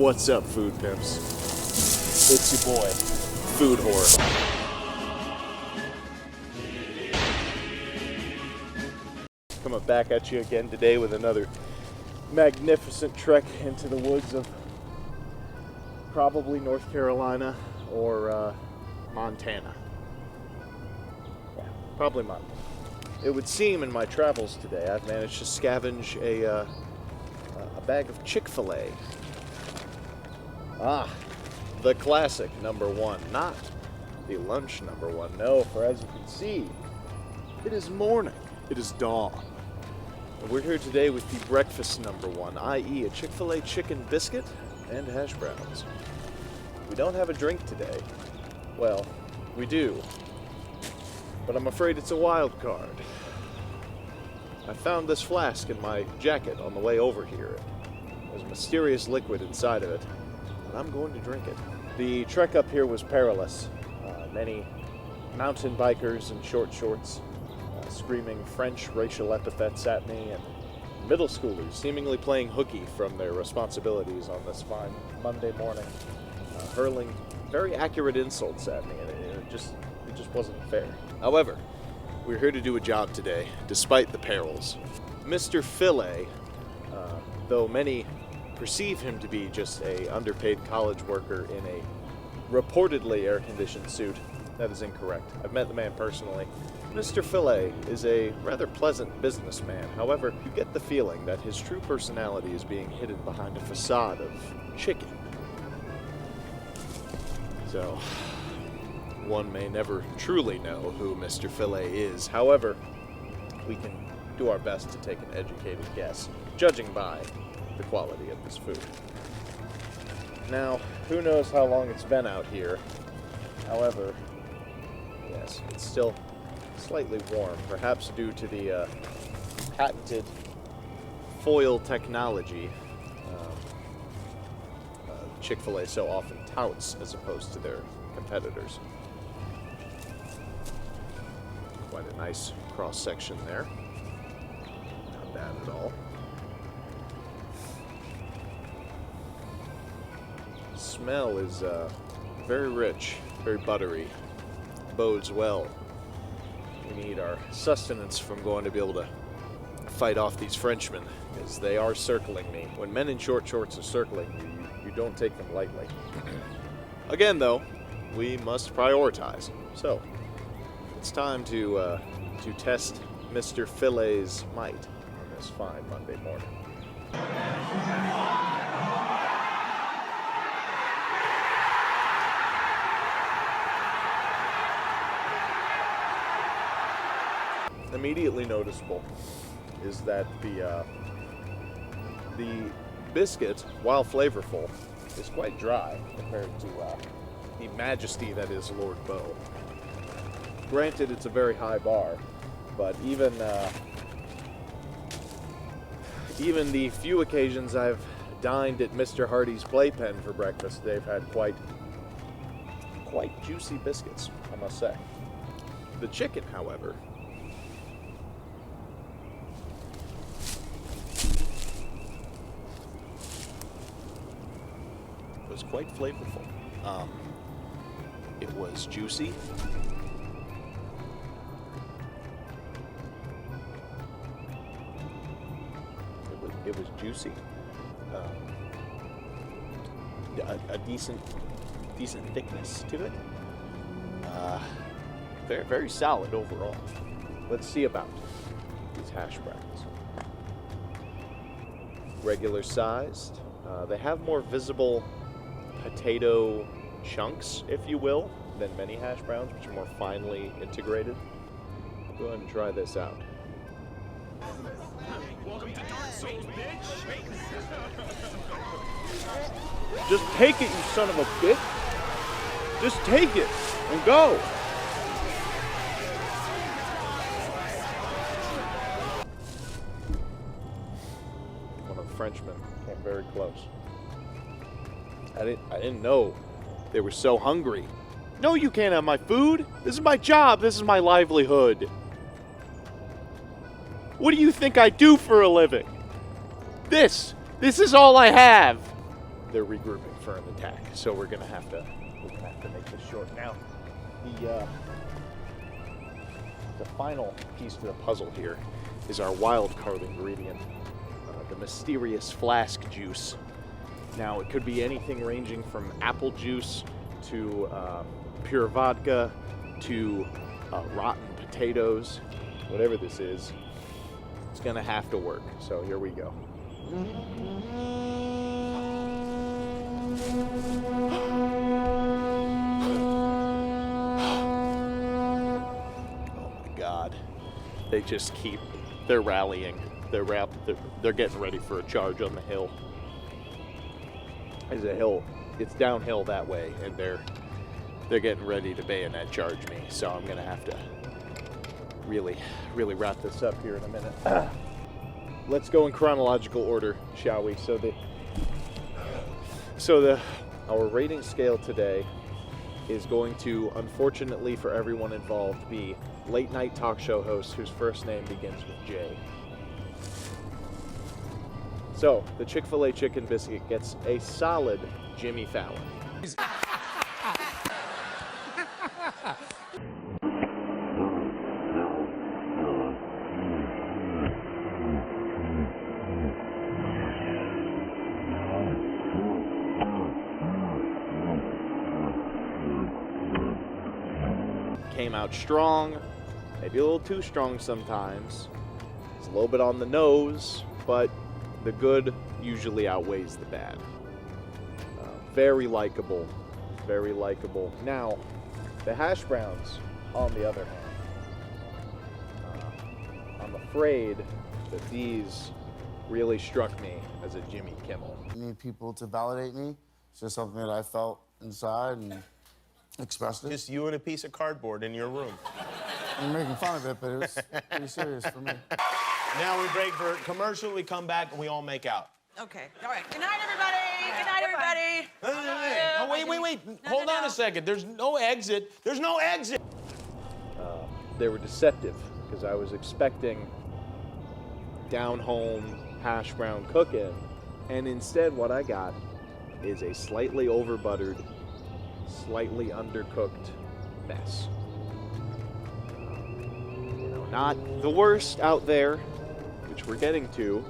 What's up, food pimps? It's your boy, FoodWhore. Coming back at you again today with another magnificent trek into the woods of probably North Carolina or Montana. Yeah, probably Montana. It would seem in my travels today I've managed to scavenge a bag of Chick-fil-A. Ah, the classic number one, not the lunch number one. No, for as you can see, it is morning. It is dawn. And we're here today with the breakfast number one, i.e. a Chick-fil-A chicken biscuit and hash browns. We don't have a drink today. Well, we do. But I'm afraid it's a wild card. I found this flask in my jacket on the way over here. There's a mysterious liquid inside of it, and I'm going to drink it. The trek up here was perilous. Many mountain bikers in short shorts screaming French racial epithets at me, and middle schoolers seemingly playing hooky from their responsibilities on this fine Monday morning, hurling very accurate insults at me, and it just wasn't fair. However, we're here to do a job today, despite the perils. Mr. Filet, though many perceive him to be just a underpaid college worker in a reportedly air-conditioned suit, that is incorrect. I've met the man personally. Mr. Filet is a rather pleasant businessman. However, you get the feeling that his true personality is being hidden behind a facade of chicken. So, one may never truly know who Mr. Filet is. However, we can do our best to take an educated guess, judging by the quality of this food. Now, who knows how long it's been out here. However, yes, it's still slightly warm, perhaps due to the patented foil technology Chick-fil-A so often touts as opposed to their competitors. Quite a nice cross-section there. Not bad at all. Smell is very rich, very buttery. Bodes well. We need our sustenance from going to be able to fight off these Frenchmen, as they are circling me. When men in short shorts are circling you don't take them lightly. Again, though, we must prioritize. So, it's time to test Mr. Filet's might on this fine Monday morning. Immediately noticeable is that the biscuit, while flavorful, is quite dry compared to the majesty that is Lord Beau. Granted, it's a very high bar, but even the few occasions I've dined at Mr. Hardy's Playpen for breakfast, they've had quite juicy biscuits, I must say. The chicken, however, was quite flavorful. It was juicy. It was juicy. A decent thickness to it. Very, very solid overall. Let's see about these hash browns. Regular sized. They have more visible potato chunks, if you will, than many hash browns, which are more finely integrated. I'll go ahead and try this out. Just take it, you son of a bitch. Just take it and go. One of the Frenchmen came very close. I didn't know they were so hungry. No, you can't have my food. This is my job. This is my livelihood. What do you think I do for a living? This is all I have. they're regrouping for an attack. So we're gonna have to make this short. Now, the final piece to the puzzle here is our wild card ingredient, the mysterious flask juice. Now, it could be anything ranging from apple juice to pure vodka to rotten potatoes. Whatever this is, it's gonna have to work. So here we go. Oh my God. They just they're rallying. They're getting ready for a charge on the hill. There's a hill, it's downhill that way, and they're getting ready to bayonet charge me. So I'm gonna have to really wrap this up here in a minute. Let's go in chronological order, shall we? Our rating scale today is going to, unfortunately for everyone involved, be late night talk show host whose first name begins with J. So the Chick-fil-A chicken biscuit gets a solid Jimmy Fallon. Came out strong, maybe a little too strong sometimes. It's a little bit on the nose, but the good usually outweighs the bad. Very likable, very likable. Now, the hash browns, on the other hand, I'm afraid that these really struck me as a Jimmy Kimmel. I need people to validate me. It's just something that I felt inside and expressed it. Just you and a piece of cardboard in your room. I'm making fun of it, but it was pretty serious for me. Now we break for commercial, we come back, and we all make out. Okay. All right. Good night, everybody. Good night, everybody. Oh, wait. Hold on a second. There's no exit. There's no exit. They were deceptive because I was expecting down-home hash brown cooking, and instead what I got is a slightly over-buttered, slightly undercooked mess. Not the worst out there, which we're getting to.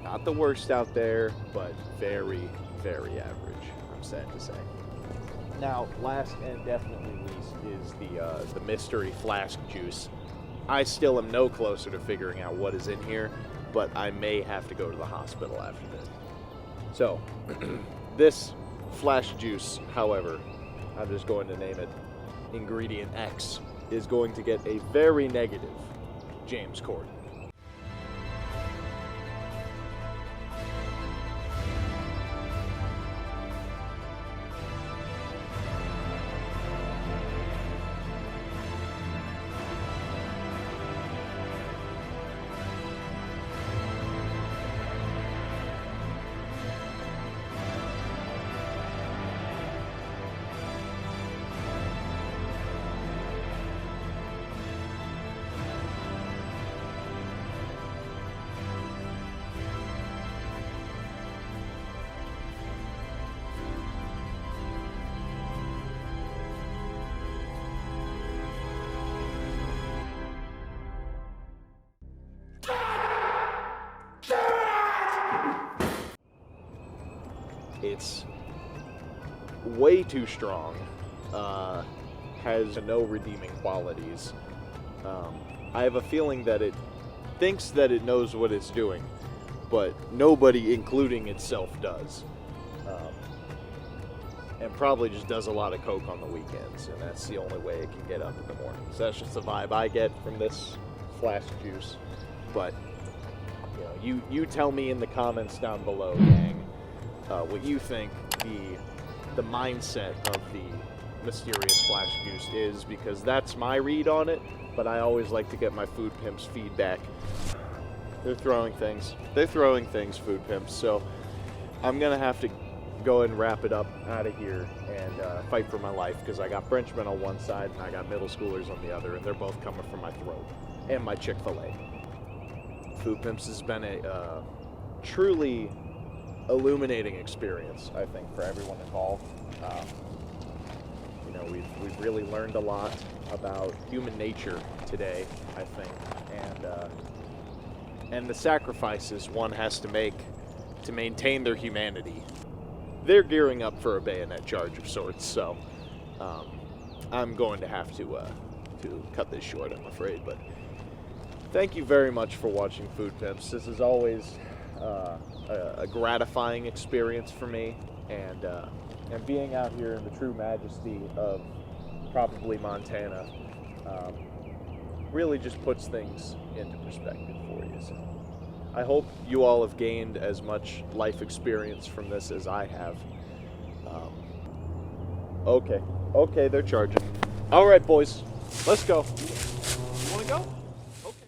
Not the worst out there, but very, very average, I'm sad to say. Now, last and definitely least is the mystery flask juice. I still am no closer to figuring out what is in here, but I may have to go to the hospital after this. So, this flash juice, however, I'm just going to name it Ingredient X, is going to get a very negative James Corden. It's way too strong, has no redeeming qualities. I have a feeling that it thinks that it knows what it's doing, but nobody, including itself, does. And probably just does a lot of coke on the weekends, and that's the only way it can get up in the morning. So that's just the vibe I get from this flask juice. But you tell me in the comments down below, gang, what you think the mindset of the mysterious flash juice is, because that's my read on it, but I always like to get my food pimps feedback. They're throwing things, food pimps, so I'm gonna have to go and wrap it up out of here and fight for my life, because I got Frenchmen on one side and I got middle schoolers on the other, and they're both coming for my throat, and my Chick-fil-A. Food Pimps has been a truly illuminating experience, I think, for everyone involved. You know, we've really learned a lot about human nature today, I think, and the sacrifices one has to make to maintain their humanity. They're gearing up for a bayonet charge of sorts, so I'm going to have to cut this short, I'm afraid. But thank you very much for watching Food Pimps. This is always a gratifying experience for me, and being out here in the true majesty of probably Montana really just puts things into perspective for you. So I hope you all have gained as much life experience from this as I have. Okay, they're charging. All right, boys, let's go. You want to go? Okay.